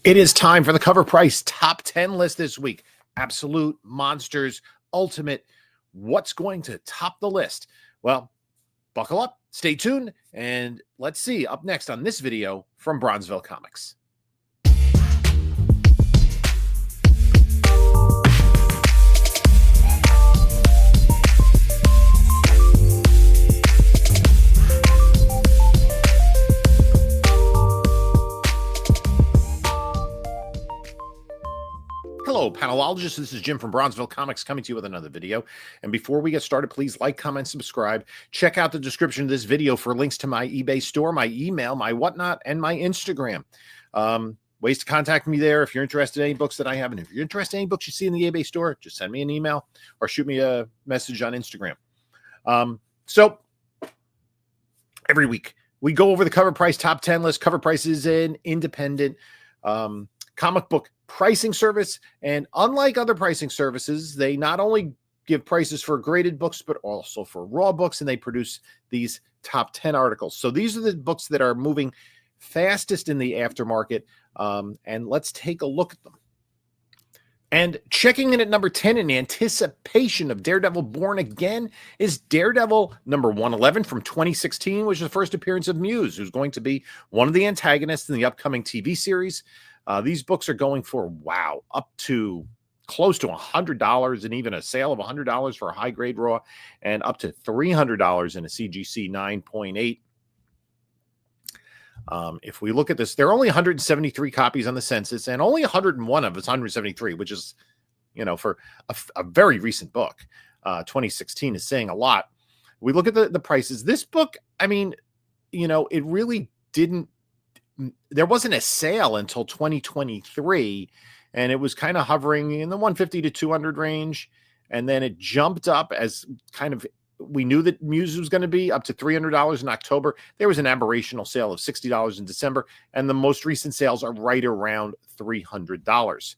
It is time for the Covrprice top 10 list this week. Absolute monsters, ultimate. What's going to top the list? Well, buckle up, stay tuned, and let's see up next on this video from Bronzeville Comics. Hello, panelologists. This is Jim from Bronzeville Comics coming to you with another video. And before we get started, please like, comment, subscribe. Check out the description of this video for links to my eBay store, my email, my whatnot, and my Instagram. Ways to contact me there if you're interested in any books that I have. And if you're interested in any books you see in the eBay store, just send me an email or shoot me a message on Instagram. So every week we go over the Covrprice top 10 list. Covrprice is an independent comic book pricing service, and unlike other pricing services, they not only give prices for graded books but also for raw books, and they produce these top 10 articles. So these are the books that are moving fastest in the aftermarket, and let's take a look at them. And checking in at number 10 in anticipation of Daredevil Born Again is Daredevil number 111 from 2016, which is the first appearance of Muse, who's going to be one of the antagonists in the upcoming TV series. These books are going for, wow, up to close to $100 and even a sale of $100 for a high-grade raw and up to $300 in a CGC 9.8. If we look at this, there are only 173 copies on the census, and only 101 of it's 173, which is, you know, for a very recent book. 2016 is saying a lot. We look at the prices. This book, I mean, you know, it really didn't, there wasn't a sale until 2023, and it was kind of hovering in the 150 to 200 range, and then it jumped up as kind of, we knew that Muse was going to be up to $300 in October. There was an aberrational sale of $60 in December, and the most recent sales are right around $300.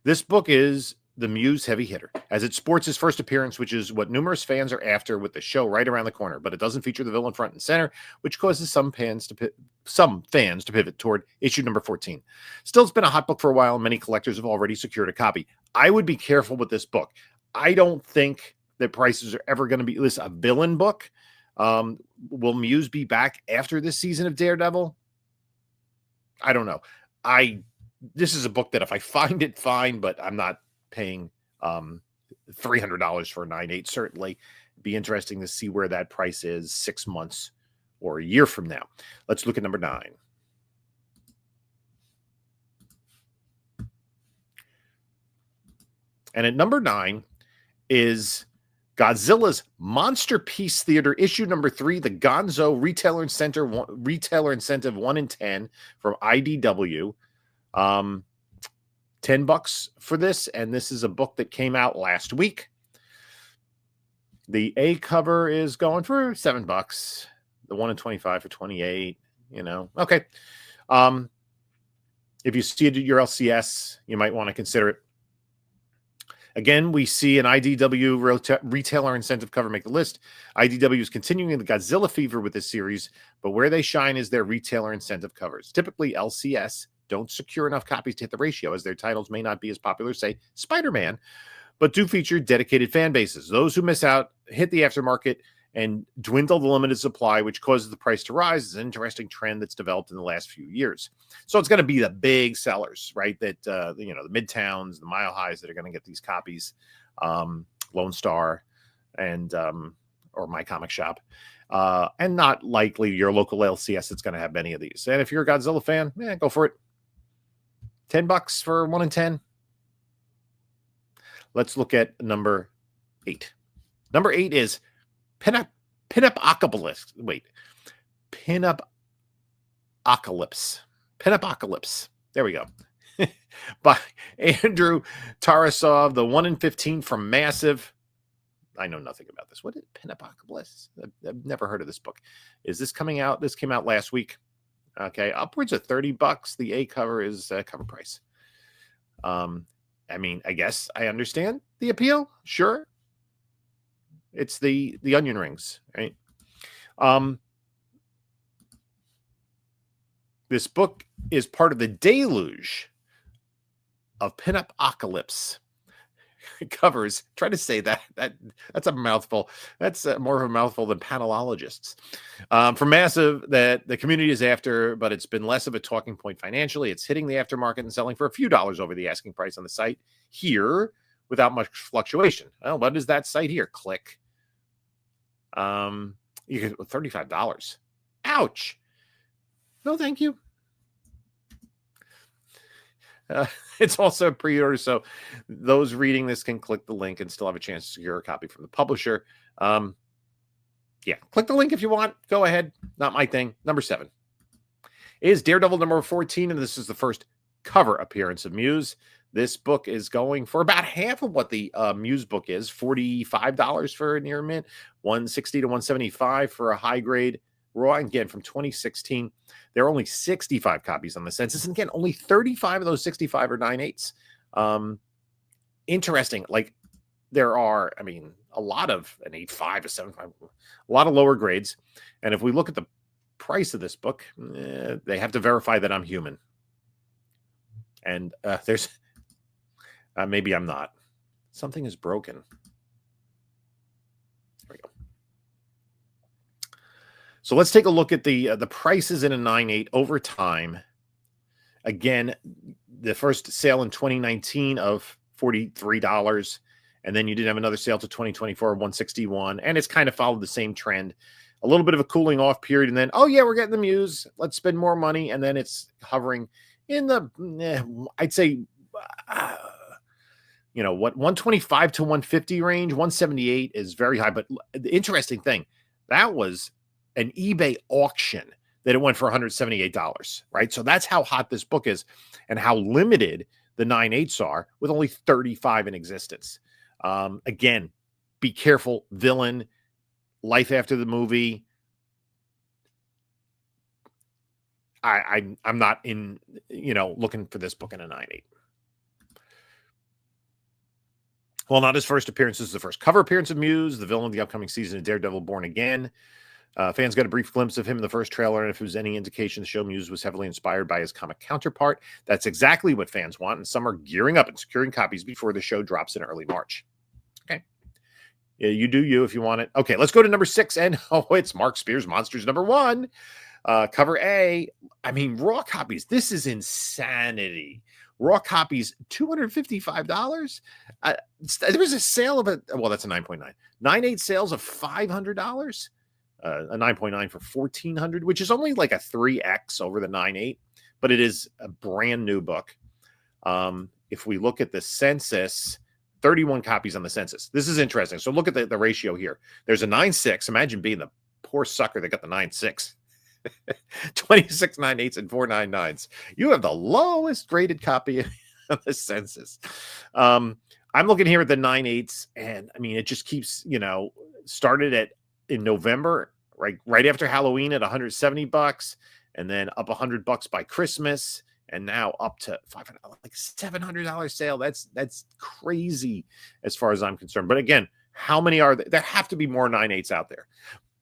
This book is the Muse heavy hitter, as it sports his first appearance, which is what numerous fans are after with the show right around the corner, but it doesn't feature the villain front and center, which causes some fans to pivot toward issue number 14. Still, it's been a hot book for a while, and many collectors have already secured a copy. I would be careful with this book. I don't think that prices are ever going to be a villain book. Will Muse be back after this season of Daredevil? I don't know. This is a book that if I find it, fine, but I'm not paying $300 for a 9.8. Certainly be interesting to see where that price is 6 months or a year from now. Let's look at number 9. And at number 9 is Godzilla's Monster Peace Theater, issue number 3, the Gonzo Retailer Incentive 1 in 10 from IDW. $10 for this, and this is a book that came out last week. The A cover is going for $7. The 1 in 25 for 28. You know, okay. If you see it at your LCS, you might want to consider it. Again, we see an IDW retailer incentive cover make the list. IDW is continuing the Godzilla fever with this series, but where they shine is their retailer incentive covers. Typically, LCS don't secure enough copies to hit the ratio, as their titles may not be as popular, say, Spider-Man, but do feature dedicated fan bases. Those who miss out hit the aftermarket and dwindle the limited supply, which causes the price to rise. Is an interesting trend that's developed in the last few years. So it's going to be the big sellers, right? That, you know, the Midtowns, the Mile Highs that are going to get these copies, Lone Star and, or My Comic Shop. And not likely your local LCS that's going to have many of these. And if you're a Godzilla fan, go for it. $10 for 1 in 10. Let's look at number 8. Number 8 is Pinac Apocalypse. Pinac Apocalypse. Pinac Apocalypse. There we go. By Andrew Tarasov, the 1 in 15 from Massive. I know nothing about this. What is Pinac Apocalypse? I've never heard of this book. Is this coming out? This came out last week. Okay, upwards of $30. The A cover is Covrprice. I mean, I guess I understand the appeal. Sure, it's the onion rings, right? This book is part of the deluge of Pinac Apocalypse. Covers. Try to say that's a mouthful. That's more of a mouthful than panelologists. For massive that the community is after, but it's been less of a talking point financially. It's hitting the aftermarket and selling for a few dollars over the asking price on the site here without much fluctuation. Well, what is that site here? Click. You get $35. Ouch. No, thank you. It's also a pre-order, so those reading this can click the link and still have a chance to secure a copy from the publisher. Yeah, click the link if you want. Go ahead. Not my thing. Number 7 is Daredevil number 14, and this is the first cover appearance of Muse. This book is going for about half of what the Muse book is, $45 for a near mint, $160 to $175 for a high grade raw. Again, from 2016, there are only 65 copies on the census, and again, only 35 of those 65 are 9/8. Interesting. Like there are, I mean, a lot of an 8.5, a 7.5, a lot of lower grades. And if we look at the price of this book, they have to verify that I'm human. And there's maybe I'm not. Something is broken. There we go. So let's take a look at the prices in a 9/8 over time. Again, the first sale in 2019 of $43, and then you did have another sale to 2024 of $161, and it's kind of followed the same trend. A little bit of a cooling off period, and then, oh yeah, we're getting the Muse. Let's spend more money, and then it's hovering in the, I'd say, you know what, 125 to 150 range. 178 is very high, but the interesting thing, that was an eBay auction that it went for $178, right? So that's how hot this book is and how limited the 9/8s are, with only 35 in existence. Again, be careful. Villain, life after the movie. I'm not in, looking for this book in a 9/8. Well, not his first appearance. This is the first cover appearance of Muse, the villain of the upcoming season of Daredevil Born Again. Fans got a brief glimpse of him in the first trailer, and if it was any indication, the show Muse was heavily inspired by his comic counterpart. That's exactly what fans want, and some are gearing up and securing copies before the show drops in early March. Okay. Yeah, you do you if you want it. Okay, let's go to number 6, and it's Mark Spears' Monsters number 1. Cover A. I mean, raw copies. This is insanity. Raw copies, $255. There was a sale of it. Well, that's a 9.9. 9/8 sales of $500. A 9.9 for $1,400, which is only like a 3x over the 9/8, but it is a brand new book. If we look at the census, 31 copies on the census. This is interesting. So look at the ratio here. There's a 9.6. Imagine being the poor sucker that got the 9.6. 26 9/8s and 4 9/9s. You have the lowest graded copy of the census. I'm looking here at the 9/8s, and I mean, it just keeps, started in November, right after Halloween at $170, and then up $100 by Christmas, and now up to $500, like $700 sale. That's crazy as far as I'm concerned. But again, how many are there? There have to be more 9/8s out there.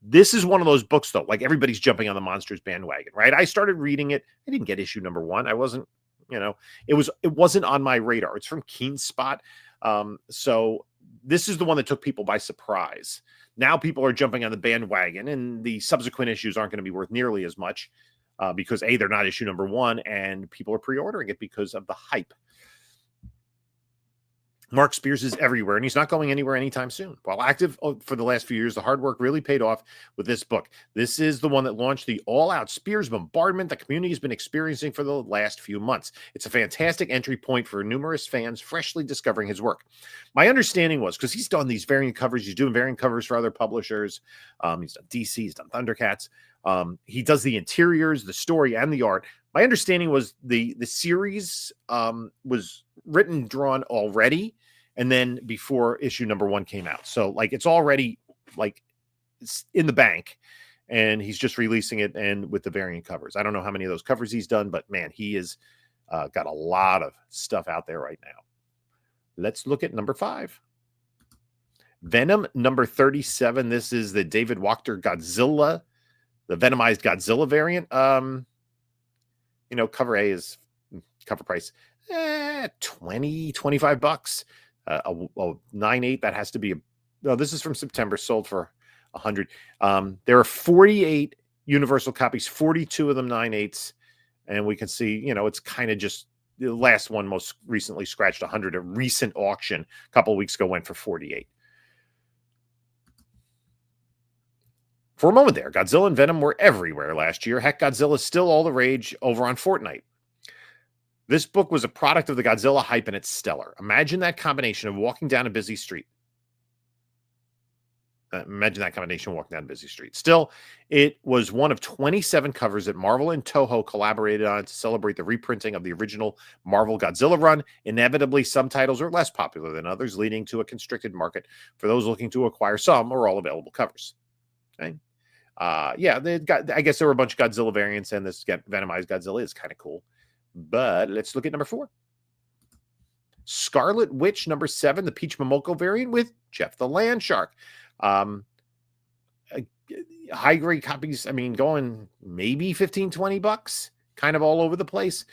This is one of those books, though, like everybody's jumping on the Monsters bandwagon, right? I started reading it. I didn't get issue number 1. I wasn't, it wasn't on my radar. It's from Keen Spot. So this is the one that took people by surprise. Now people are jumping on the bandwagon, and the subsequent issues aren't going to be worth nearly as much because A, they're not issue number 1, and people are pre-ordering it because of the hype. Mark Spears is everywhere, and he's not going anywhere anytime soon. While active for the last few years, the hard work really paid off with this book. This is the one that launched the all-out Spears bombardment the community has been experiencing for the last few months. It's a fantastic entry point for numerous fans freshly discovering his work. My understanding was, because he's done these variant covers, he's doing variant covers for other publishers. He's done DC, he's done Thundercats. He does the interiors, the story, and the art. My understanding was the series was written, drawn already, and then before issue number 1 came out. So like it's already like it's in the bank, and he's just releasing it and with the variant covers. I don't know how many of those covers he's done, but man, he is got a lot of stuff out there right now. Let's look at number 5. Venom number 37. This is the David Wachter Godzilla, the Venomized Godzilla variant. Cover A is cover price, 20, 25 bucks. A 9/8, that has to be no, this is from September, sold for 100. There are 48 universal copies, 42 of them 9/8, and we can see, it's kind of just the last one most recently scratched 100. A recent auction a couple of weeks ago went for 48. For a moment there, Godzilla and Venom were everywhere last year. Heck, Godzilla's still all the rage over on Fortnite. This book was a product of the Godzilla hype, and it's stellar. Imagine that combination of walking down a busy street. Still, it was one of 27 covers that Marvel and Toho collaborated on to celebrate the reprinting of the original Marvel Godzilla run. Inevitably, some titles are less popular than others, leading to a constricted market for those looking to acquire some or all available covers. Okay. I guess there were a bunch of Godzilla variants, and this Venomized Godzilla is kind of cool. But let's look at number 4. Scarlet Witch, number 7, the Peach Momoko variant with Jeff the Land Shark. High grade copies, going maybe 15, 20 bucks, kind of all over the place.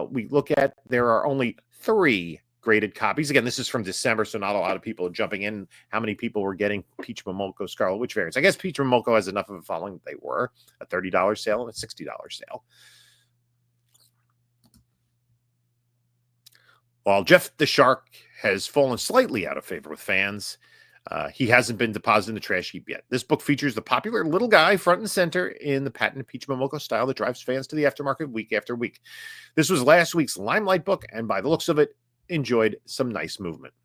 We look at, there are only 3 graded copies. Again, this is from December, so not a lot of people are jumping in. How many people were getting Peach Momoko Scarlet Witch variants? I guess Peach Momoko has enough of a following that they were a $30 sale and a $60 sale. While Jeff the Shark has fallen slightly out of favor with fans, he hasn't been deposited in the trash heap yet. This book features the popular little guy front and center in the patented Peach Momoko style that drives fans to the aftermarket week after week. This was last week's Limelight book, and by the looks of it, enjoyed some nice movement.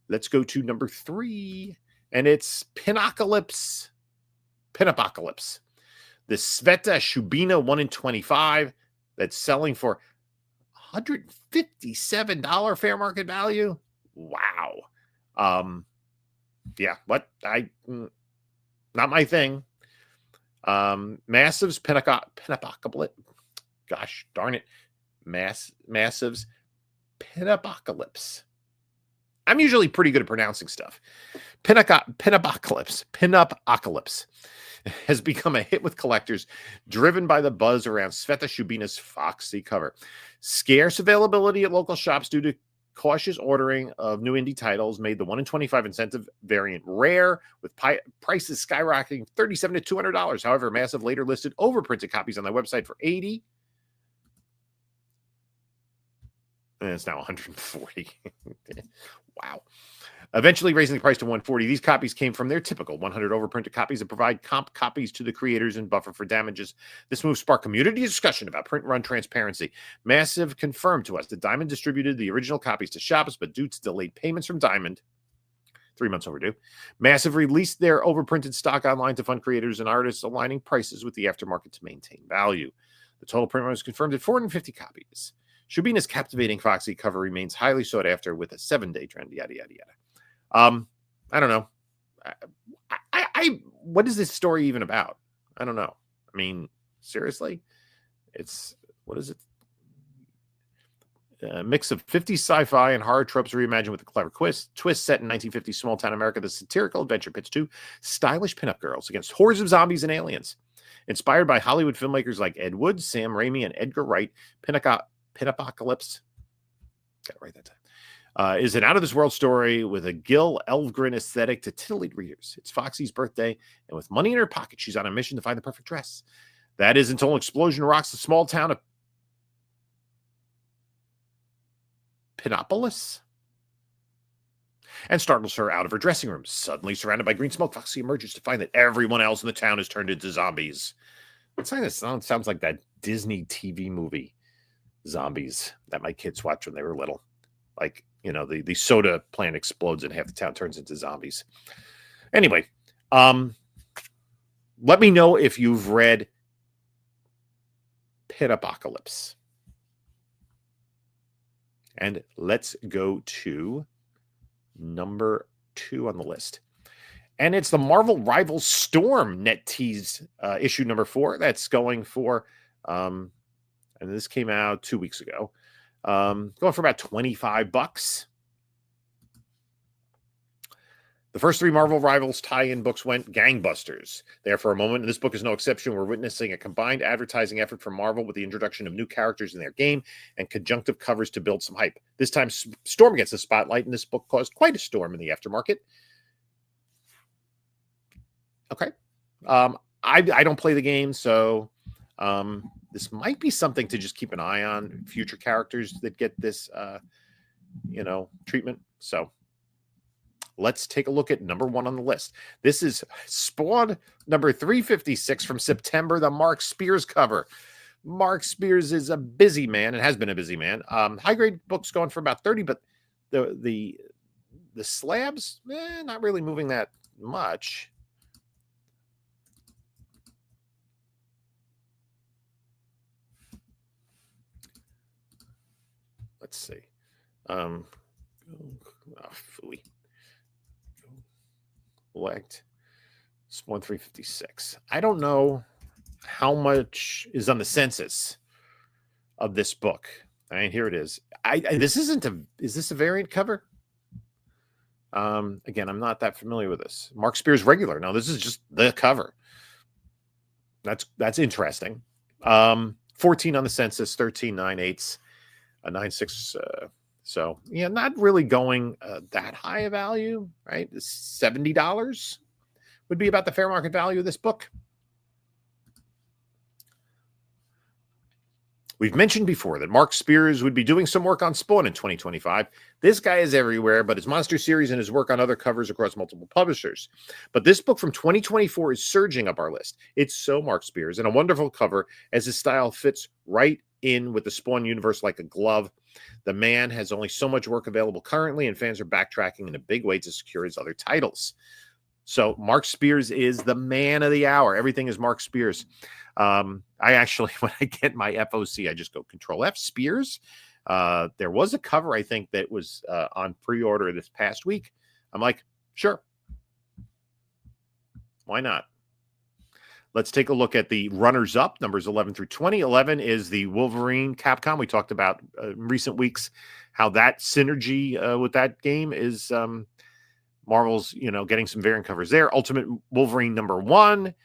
Let's go to number 3, and it's Pinac Apocalypse. The Sveta Shubina 1 in 25 that's selling for $157 fair market value. Wow. Not my thing. Massive's Pinac Apocalypse. Gosh darn it. Massive's Pinac Apocalypse. I'm usually pretty good at pronouncing stuff. Pinac Apocalypse has become a hit with collectors, driven by the buzz around Sveta Shubina's foxy cover. Scarce availability at local shops due to cautious ordering of new indie titles made the 1 in 25 incentive variant rare, with prices skyrocketing $37 to $200. However, Massive later listed overprinted copies on their website for $80. And it's now $140. Wow. Eventually raising the price to $140. These copies came from their typical 100 overprinted copies that provide comp copies to the creators and buffer for damages. This move sparked community discussion about print run transparency. Massive confirmed to us that Diamond distributed the original copies to shops, but due to delayed payments from Diamond, 3 months overdue, Massive released their overprinted stock online to fund creators and artists, aligning prices with the aftermarket to maintain value. The total print run was confirmed at 450 copies. Shubina's captivating foxy cover remains highly sought after with a 7-day trend, yada, yada, yada. I don't know. What is this story even about? I don't know. Seriously? What is it? A mix of 50s sci-fi and horror tropes reimagined with a clever twist set in 1950s small-town America. The satirical adventure pits 2 stylish pinup girls against hordes of zombies and aliens. Inspired by Hollywood filmmakers like Ed Wood, Sam Raimi, and Edgar Wright, Pinac Apocalypse, gotta write that time, is an out-of-this-world story with a Gil Elfgren aesthetic to titillate readers. It's Foxy's birthday, and with money in her pocket, she's on a mission to find the perfect dress. That is until an explosion rocks the small town of Pinopolis and startles her out of her dressing room. Suddenly surrounded by green smoke, Foxy emerges to find that everyone else in the town has turned into zombies. It sounds like that Disney TV movie, Zombies, that my kids watched when they were little. Like, the soda plant explodes and half the town turns into zombies. Anyway, let me know if you've read Pinac Apocalypse. And let's go to number 2 on the list. And it's the Marvel Rivals Storm net tease issue number 4. That's going for, and this came out 2 weeks ago, going for about $25. The first 3 Marvel Rivals tie-in books went gangbusters there for a moment, and this book is no exception. We're witnessing a combined advertising effort from Marvel with the introduction of new characters in their game and conjunctive covers to build some hype. This time, Storm gets the spotlight, and this book caused quite a storm in the aftermarket. Okay. I don't play the game, so this might be something to just keep an eye on, future characters that get this, treatment. So let's take a look at number 1 on the list. This is Spawn number 356 from September, the Mark Spears cover. Mark Spears is a busy man and has been a busy man. High grade books going for about 30, but the slabs, not really moving that much. Let's see. Select Spawn 356. I don't know how much is on the census of this book. I mean, here it is. This isn't a. Is this a variant cover? Again, I'm not that familiar with this. Mark Spears regular. No, this is just the cover. That's interesting. 14 on the census, 13 9/8, 9/6. So yeah, not really going that high a value, right? $70 would be about the fair market value of this book. We've mentioned before that Mark Spears would be doing some work on Spawn in 2025. This guy is everywhere, but his monster series and his work on other covers across multiple publishers. But this book from 2024 is surging up our list. It's so Mark Spears and a wonderful cover as his style fits right in with the Spawn universe like a glove. The man has only so much work available currently, and fans are backtracking in a big way to secure his other titles. So Mark Spears is the man of the hour. Everything is Mark Spears. I actually, when I get my FOC, I just go Control F, Spears. There was a cover, I think, that was on pre-order this past week. I'm like, sure. Why not? Let's take a look at the runners-up, numbers 11 through 20. 11 is the Wolverine Capcom. We talked about in recent weeks how that synergy with that game is Marvel's, getting some variant covers there. Ultimate Wolverine number 1,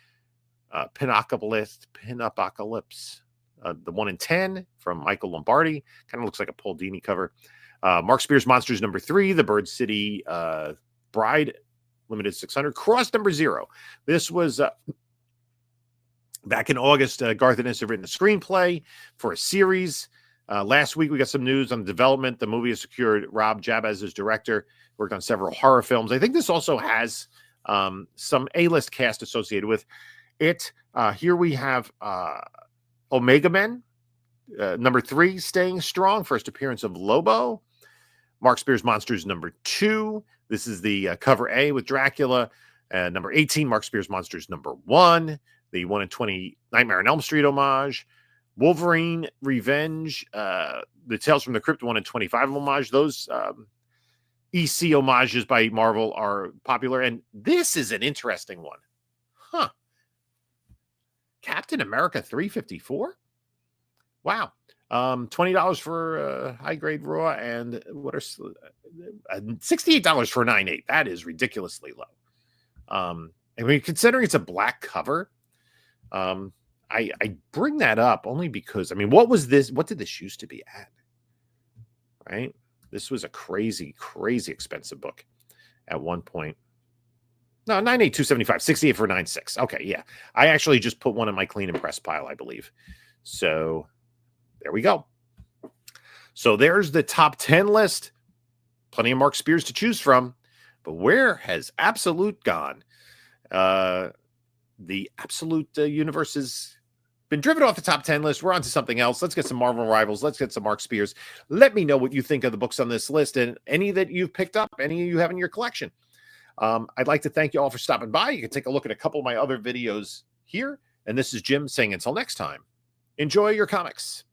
Pinac Apocalypse, the 1 in 10 from Michael Lombardi. Kind of looks like a Paul Dini cover. Mark Spears Monsters number 3, the Bird City Bride, limited 600. Cross number 0. This was... back in August, Garth Ennis had written a screenplay for a series. Last week, we got some news on the development. The movie has secured Rob Jabez as director, worked on several horror films. I think this also has some A-list cast associated with it. Here we have Omega Men, number 3, staying strong. First appearance of Lobo. Mark Spears Monsters number 2. This is the cover A with Dracula. Number 18, Mark Spears Monsters number 1. The 1 in 20 Nightmare on Elm Street homage. Wolverine Revenge, the Tales from the Crypt 1 in 25 homage. Those EC homages by Marvel are popular. And this is an interesting one. Huh. Captain America 354? Wow. $20 for high grade raw, and what are $68 for 9/8. That is ridiculously low. I mean, considering it's a black cover, I bring that up only because, I mean, what was this? What did this used to be at? Right? This was a crazy, crazy expensive book at one point. No, 9/8, 275, 68 for 9/6. Okay, yeah. I actually just put one in my clean and press pile, I believe. So there we go. So there's the top 10 list. Plenty of Mark Spears to choose from. But where has Absolute gone? The Absolute universe has been driven off the top 10 list. We're on to something else. Let's get some Marvel Rivals. Let's get some Mark Spears. Let me know what you think of the books on this list and any that you've picked up, any you have in your collection. I'd like to thank you all for stopping by. You can take a look at a couple of my other videos here. And this is Jim saying until next time, enjoy your comics.